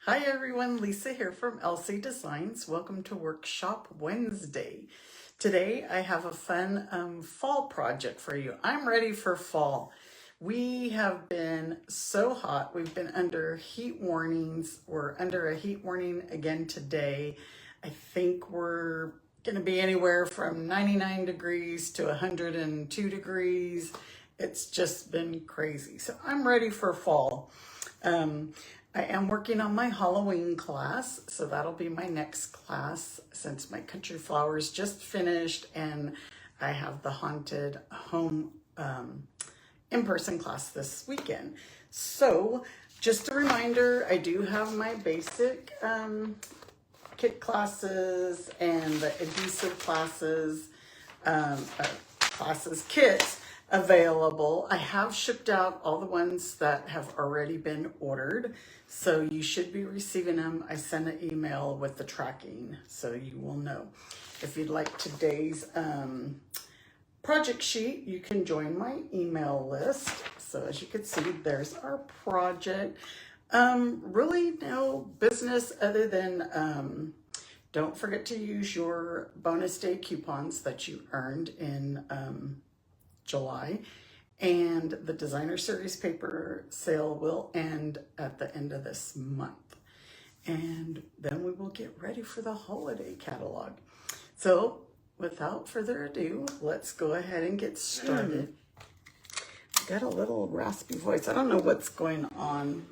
Hi everyone, Lisa here from LC Designs. Welcome to Workshop Wednesday. Today I have a fun fall project for you. I'm ready for fall. We have been so hot. We've been under heat warnings. We're under a heat warning again today. I think we're going to be anywhere from 99 degrees to 102 degrees. It's just been crazy. So I'm ready for fall. I am working on my Halloween class, so that'll be my next class since my Country Flowers just finished and I have the Haunted Home in-person class this weekend. So just a reminder, I do have my basic kit classes and the adhesive classes, kits available. I have shipped out all the ones that have already been ordered, so you should be receiving them. I send an email with the tracking so you will know. If you'd like today's project sheet, you can join my email list. So as you can see, there's our project. Really no business other than don't forget to use your bonus day coupons that you earned in July, and the designer series paper sale will end at the end of this month, and then we will get ready for the holiday catalog. So without further ado, let's go ahead and get started. I got a little raspy voice. I don't know what's going on.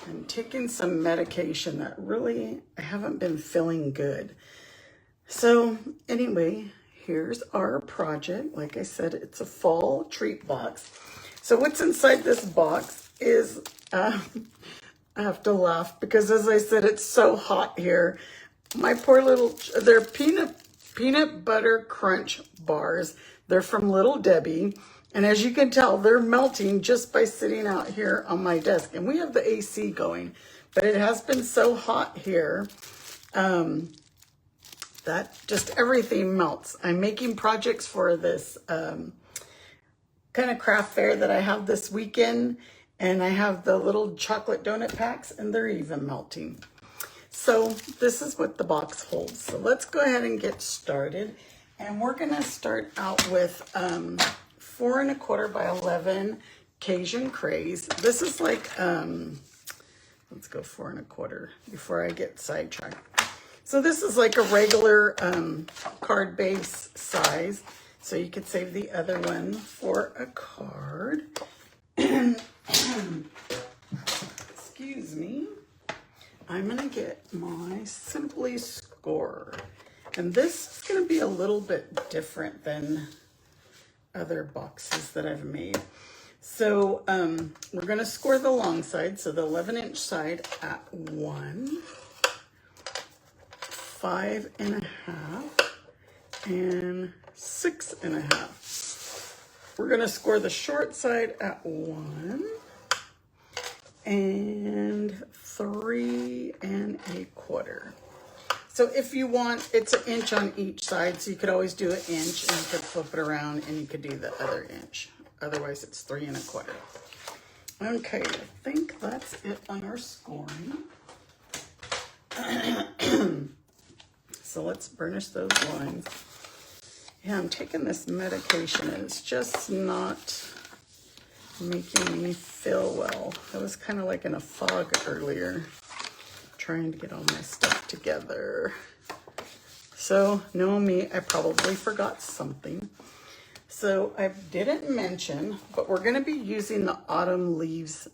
I'm taking some medication that really I haven't been feeling good. So anyway, here's our project. Like I said, it's a fall treat box. So what's inside this box is, I have to laugh because as I said, it's so hot here. My poor little, they're peanut butter crunch bars. They're from Little Debbie. And as you can tell, they're melting just by sitting out here on my desk. And we have the AC going, but it has been so hot here. That just everything melts. I'm making projects for this kind of craft fair that I have this weekend, and I have the little chocolate donut packs, and they're even melting. So this is what the box holds. So let's go ahead and get started. And we're gonna start out with 4 1/4 by 11 Cajun Craze. This is like, let's go 4 1/4 before I get sidetracked. So this is like a regular card base size. So you could save the other one for a card. Excuse me. I'm gonna get my Simply Score. And this is gonna be a little bit different than other boxes that I've made. So we're gonna score the long side. So the 11-inch side at 1, 5 1/2, and 6 1/2. We're gonna score the short side at 1 and 3 1/4. So if you want, it's 1 inch on each side, so you could always do 1 inch and you could flip it around and you could do the other inch. Otherwise it's 3 1/4. Okay, I think that's it on our scoring. So let's burnish those lines. Yeah, I'm taking this medication and it's just not making me feel well. I was kind of like in a fog earlier, trying to get all my stuff together. So, knowing me, I probably forgot something. So I didn't mention, but we're gonna be using the Autumn Leaves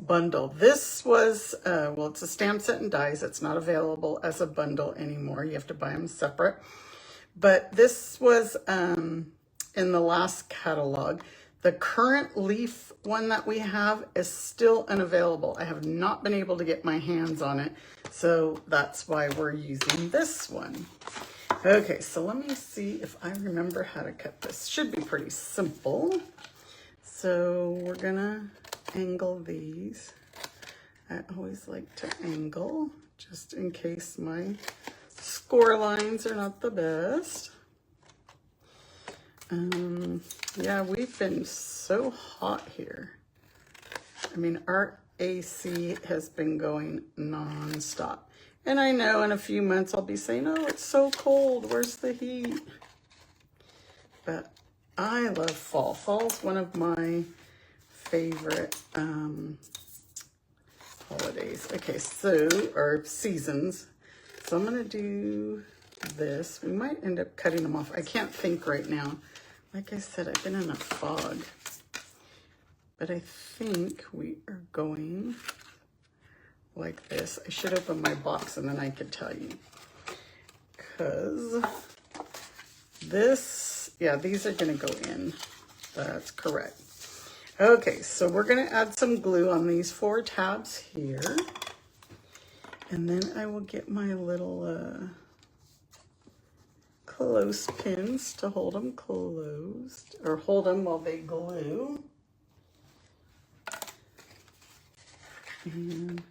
bundle. This was, well, it's a stamp set and dies. It's not available as a bundle anymore. You have to buy them separate. But this was in the last catalog. The current leaf one that we have is still unavailable. I have not been able to get my hands on it. So that's why we're using this one. Okay, so let me see if I remember how to cut this. Should be pretty simple. So we're gonna angle these. I always like to angle just in case my score lines are not the best. Yeah, we've been so hot here. I mean, AC has been going non-stop. And I know in a few months I'll be saying, oh, it's so cold, where's the heat? But I love fall. Fall's one of my favorite holidays. Okay, so, or seasons. So I'm gonna do this. We might end up cutting them off. I can't think right now. Like I said, I've been in a fog. But I think we are going like this. I should open my box and then I could tell you. Because this, yeah, these are gonna go in. That's correct. Okay, so we're gonna add some glue on these 4 tabs here. And then I will get my little close pins to hold them closed, or hold them while they glue. And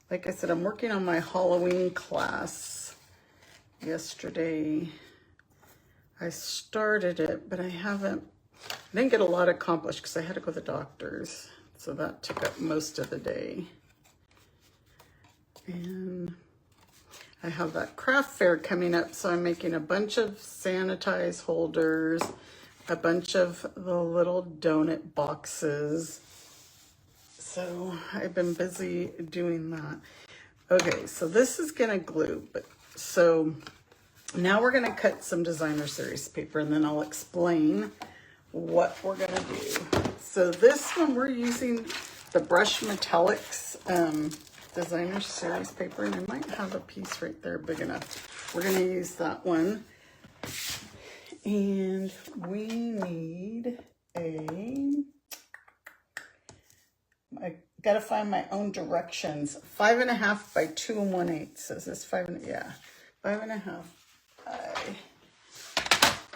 like I said, I'm working on my Halloween class. Yesterday I started it, but I didn't get a lot accomplished because I had to go to the doctor's. So that took up most of the day. And I have that craft fair coming up, so I'm making a bunch of sanitize holders, a bunch of the little donut boxes. So I've been busy doing that. Okay, so this is gonna glue, but so now we're gonna cut some designer series paper and then I'll explain what we're gonna do. So this one we're using the Brush Metallics designer series paper, and I might have a piece right there big enough. We're gonna use that one. And we need I gotta find my own directions. 5.5 by 2 1/8. So is this 5 yeah. 5.5 by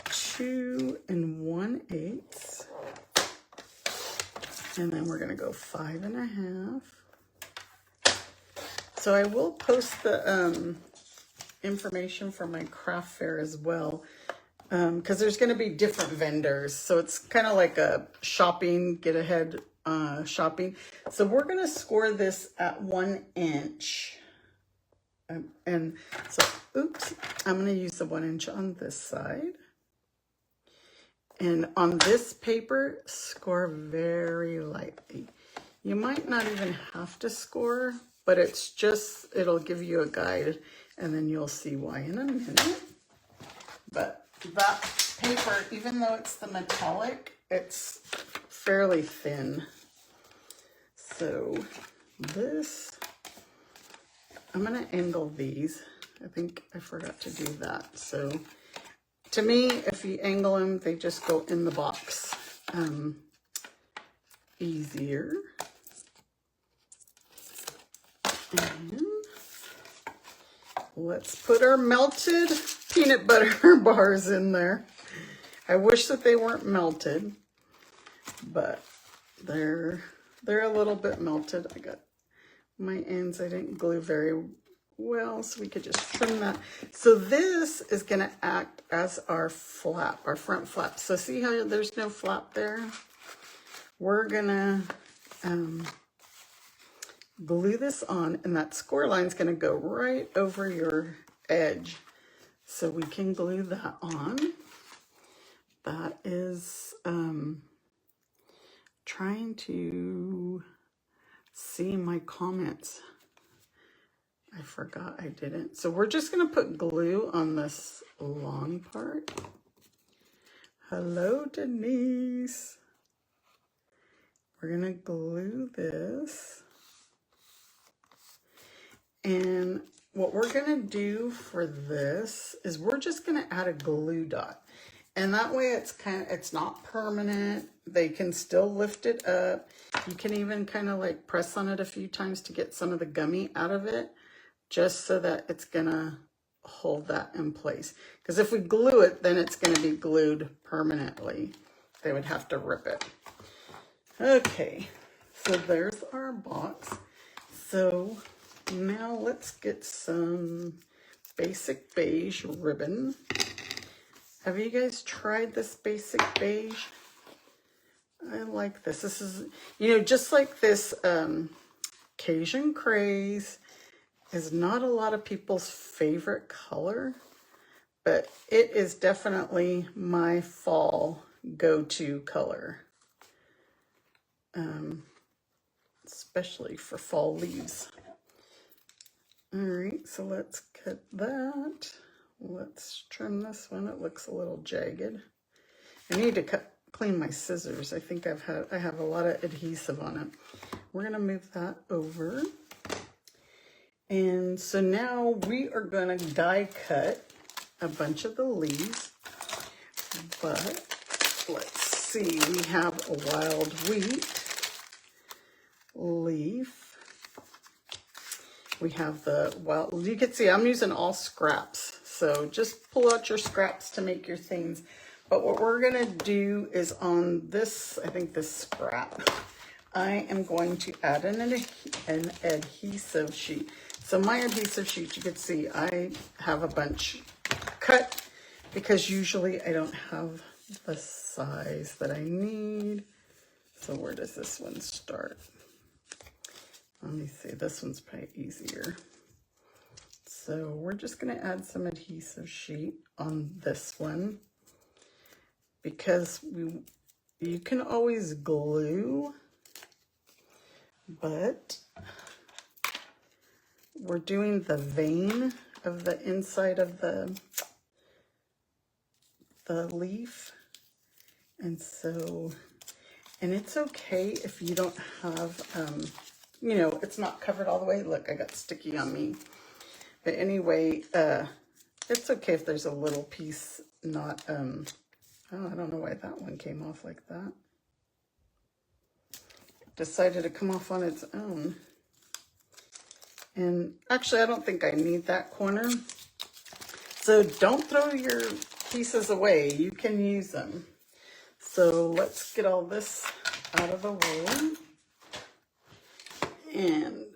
2 1/8. And then we're gonna go 5.5. So I will post the information for my craft fair as well, because there's going to be different vendors. So it's kind of like a shopping, get ahead shopping. So we're going to score this at 1 inch. And so, oops, I'm going to use the 1 inch on this side. And on this paper, score very lightly. You might not even have to score, but it's just, it'll give you a guide, and then you'll see why in a minute. But that paper, even though it's the metallic, it's fairly thin. So this, I'm gonna angle these. I think I forgot to do that. So to me, if you angle them, they just go in the box easier. And let's put our melted peanut butter bars in there. I wish that they weren't melted, but they're a little bit melted. I got my ends, I didn't glue very well, so we could just trim that. So this is gonna act as our flap, our front flap. So see how there's no flap there? We're gonna glue this on, and that score line is going to go right over your edge. So we can glue that on. That is trying to see my comments. I forgot I didn't. So we're just going to put glue on this long part. Hello, Denise. We're going to glue this. And what we're gonna do for this is we're just gonna add a glue dot. And that way it's not permanent. They can still lift it up. You can even kind of like press on it a few times to get some of the gummy out of it, just so that it's gonna hold that in place. Because if we glue it, then it's gonna be glued permanently. They would have to rip it. Okay, so there's our box. So now let's get some basic beige ribbon. Have you guys tried this basic beige? I like this. This is, you know, just like this Cajun Craze is not a lot of people's favorite color, but it is definitely my fall go-to color, especially for fall leaves. All right, so let's cut that. Let's trim this one. It looks a little jagged. I need to clean my scissors. I think I have a lot of adhesive on it. We're gonna move that over. And so now we are gonna die cut a bunch of the leaves, but let's see, we have a wild wheat leaf. We have the wild, you can see I'm using all scraps, so just pull out your scraps to make your things. But what we're gonna do is on this, I think this scrap, I am going to add an adhesive sheet. So my adhesive sheet, you can see I have a bunch cut because usually I don't have the size that I need. So where does this one start? Let me see, this one's probably easier. So we're just gonna add some adhesive sheet on this one because you can always glue, but we're doing the vein of the inside of the leaf. And so, and it's okay if you don't have, you know, it's not covered all the way. Look, I got sticky on me. But anyway, it's okay if there's a little piece not, oh, I don't know why that one came off like that. Decided to come off on its own. And actually, I don't think I need that corner. So don't throw your pieces away. You can use them. So let's get all this out of the way. And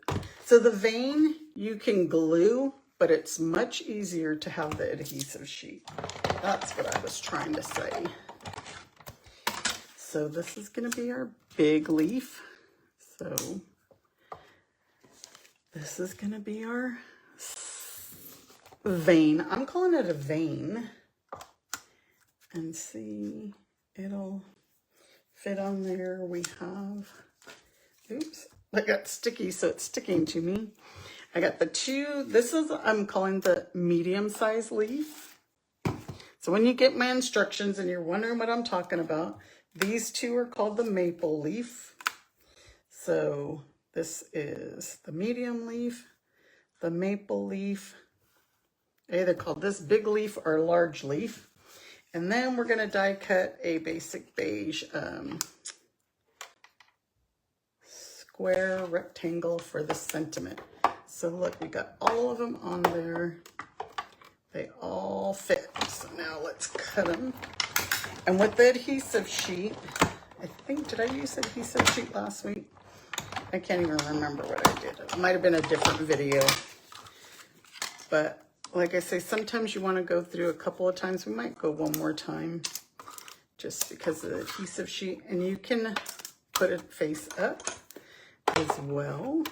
so the vein you can glue, but it's much easier to have the adhesive sheet. That's what I was trying to say. So this is going to be our big leaf. So this is going to be our vein. I'm calling it a vein. And see, it'll fit on there. We have, oops, I got sticky, so it's sticking to me. I got the two, this is, I'm calling the medium size leaf. So when you get my instructions and you're wondering what I'm talking about, these two are called the maple leaf. So this is the medium leaf, the maple leaf. They're either called this big leaf or large leaf. And then we're going to die cut a basic beige square rectangle for the sentiment. So look, we got all of them on there. They all fit. So now let's cut them. And with the adhesive sheet, I think, did I use adhesive sheet last week? I can't even remember what I did. It might have been a different video. But like I say, sometimes you want to go through a couple of times. We might go one more time just because of the adhesive sheet. And you can put it face up as well.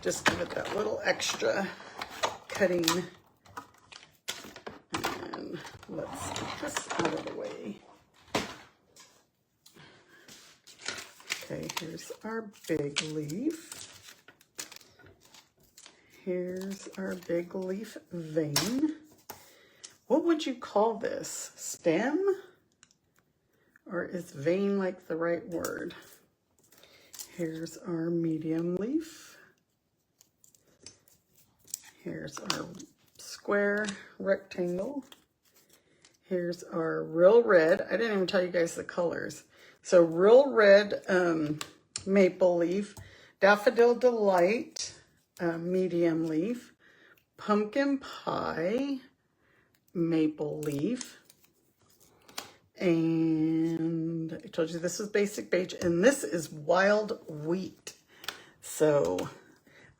Just give it that little extra cutting. And let's get this out of the way. Okay, here's our big leaf. Here's our big leaf vein. What would you call this? Stem? Or is vein like the right word? Here's our medium leaf. Here's our square rectangle. Here's our real red. I didn't even tell you guys the colors. So real red maple leaf, daffodil delight medium leaf, pumpkin pie maple leaf, and I told you this is basic beige, and this is wild wheat. So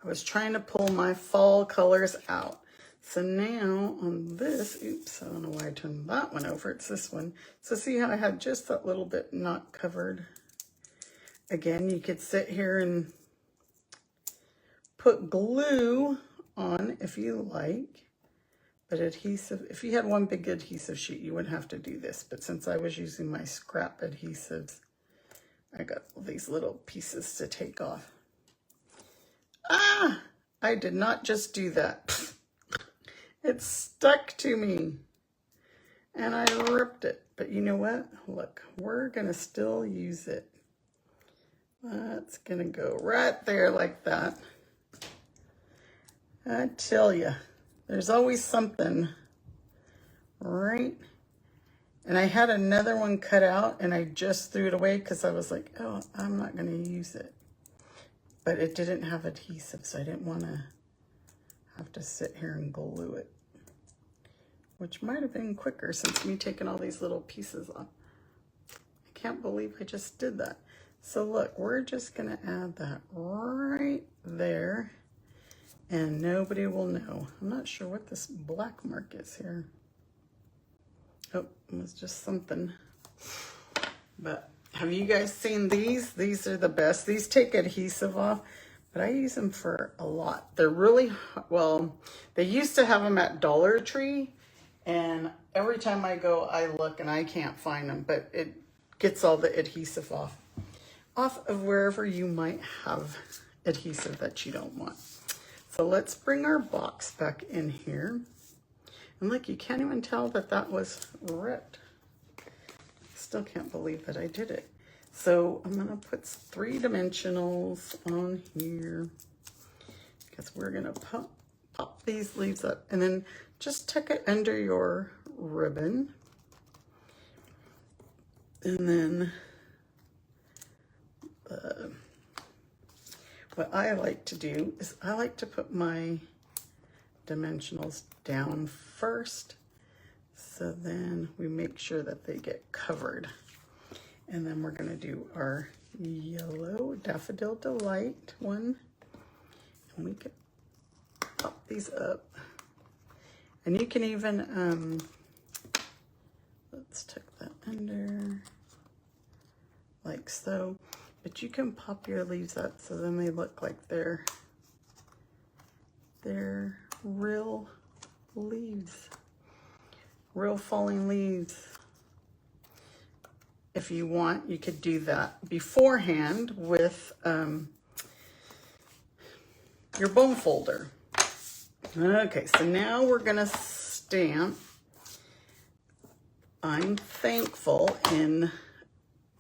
I was trying to pull my fall colors out. So now on this, oops, I don't know why I turned that one over. It's this one. So see how I had just that little bit not covered? Again, you could sit here and put glue on if you like, but adhesive, if you had one big adhesive sheet, you wouldn't have to do this. But since I was using my scrap adhesives, I got all these little pieces to take off. Ah, I did not just do that. It stuck to me and I ripped it. But you know what? Look, we're gonna still use it. That's gonna go right there like that. I tell you, there's always something, right? And I had another one cut out and I just threw it away because I was like, oh, I'm not gonna use it. But it didn't have adhesive, so I didn't wanna have to sit here and glue it, which might have been quicker since me taking all these little pieces off. I can't believe I just did that. So look, we're just gonna add that right there and nobody will know. I'm not sure what this black mark is here. Oh, it was just something. But have you guys seen these? These are the best. These take adhesive off, but I use them for a lot. They're really, well, they used to have them at Dollar Tree, and every time I go, I look and I can't find them, but it gets all the adhesive off of wherever you might have adhesive that you don't want. So let's bring our box back in here. And look, you can't even tell that that was ripped. Still can't believe that I did it. So I'm gonna put 3 dimensionals on here because we're gonna pop these leaves up and then just tuck it under your ribbon. And then what I like to do is I like to put my dimensionals down first, so then we make sure that they get covered. And then we're gonna do our yellow Daffodil Delight one, and we can pop these up. And you can even, let's tuck that under, like so. But you can pop your leaves up so then they look like they're real leaves, real falling leaves. If you want, you could do that beforehand with your bone folder. Okay, so now we're gonna stamp I'm Thankful in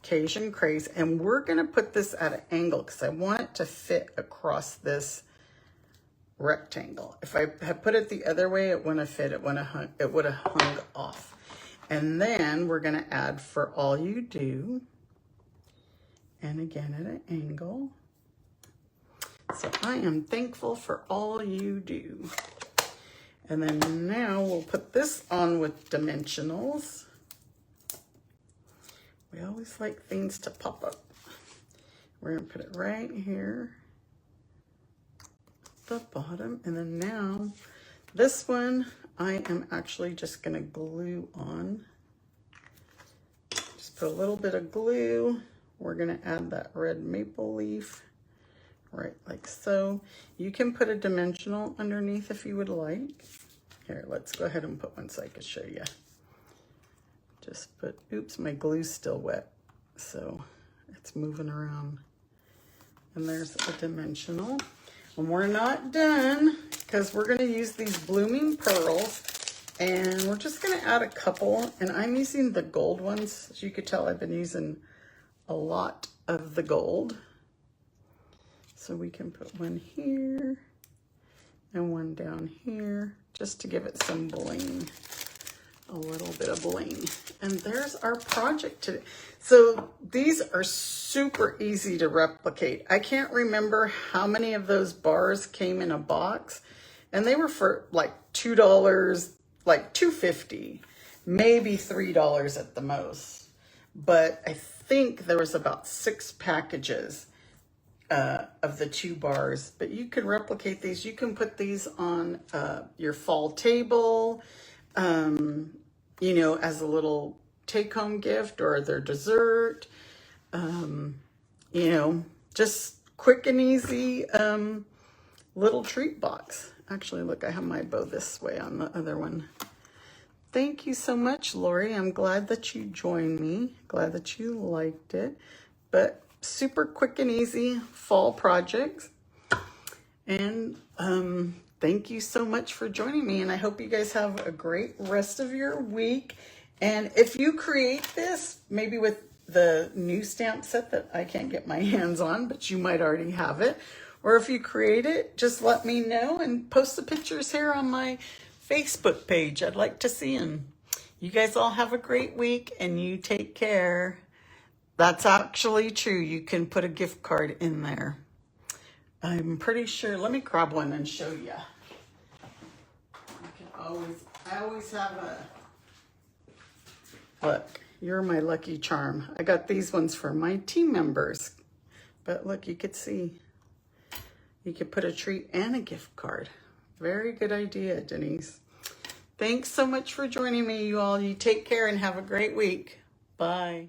Cajun Craze, and we're gonna put this at an angle because I want it to fit across this rectangle. If I had put it the other way, it wouldn't have fit, it would have hung off. And then we're gonna add For All You Do, and again at an angle. So I am thankful for all you do. And then now we'll put this on with dimensionals. We always like things to pop up. We're gonna put it right here, the bottom. And then now this one, I am actually just gonna glue on. Just put a little bit of glue. We're gonna add that red maple leaf, right like so. You can put a dimensional underneath if you would like. Here, let's go ahead and put one so I can show you. Just put, oops, my glue's still wet, so it's moving around. And there's a dimensional. And we're not done because we're gonna use these blooming pearls, and we're just gonna add a couple, and I'm using the gold ones. As you could tell, I've been using a lot of the gold. So we can put one here and one down here just to give it some bling, a little bit of bling. And there's our project today. So these are super easy to replicate. I can't remember how many of those bars came in a box, and they were for like $2, like $2.50, maybe $3 at the most. But I think there was about 6 packages of the 2 bars. But you can replicate these. You can put these on your fall table, you know, as a little take-home gift or their dessert. you know, just quick and easy little treat box. Actually, look, I have my bow this way on the other one. Thank you so much, Lori. I'm glad that you joined me. Glad that you liked it. But super quick and easy fall projects. And thank you so much for joining me. And I hope you guys have a great rest of your week. And if you create this, maybe with the new stamp set that I can't get my hands on, but you might already have it. Or if you create it, just let me know and post the pictures here on my Facebook page. I'd like to see them. You guys all have a great week and you take care. That's actually true. You can put a gift card in there. I'm pretty sure. Let me grab one and show you. I always have a. Look, you're my lucky charm. I got these ones for my team members. But look, you could see. You could put a treat and a gift card. Very good idea, Denise. Thanks so much for joining me, you all. You take care and have a great week. Bye.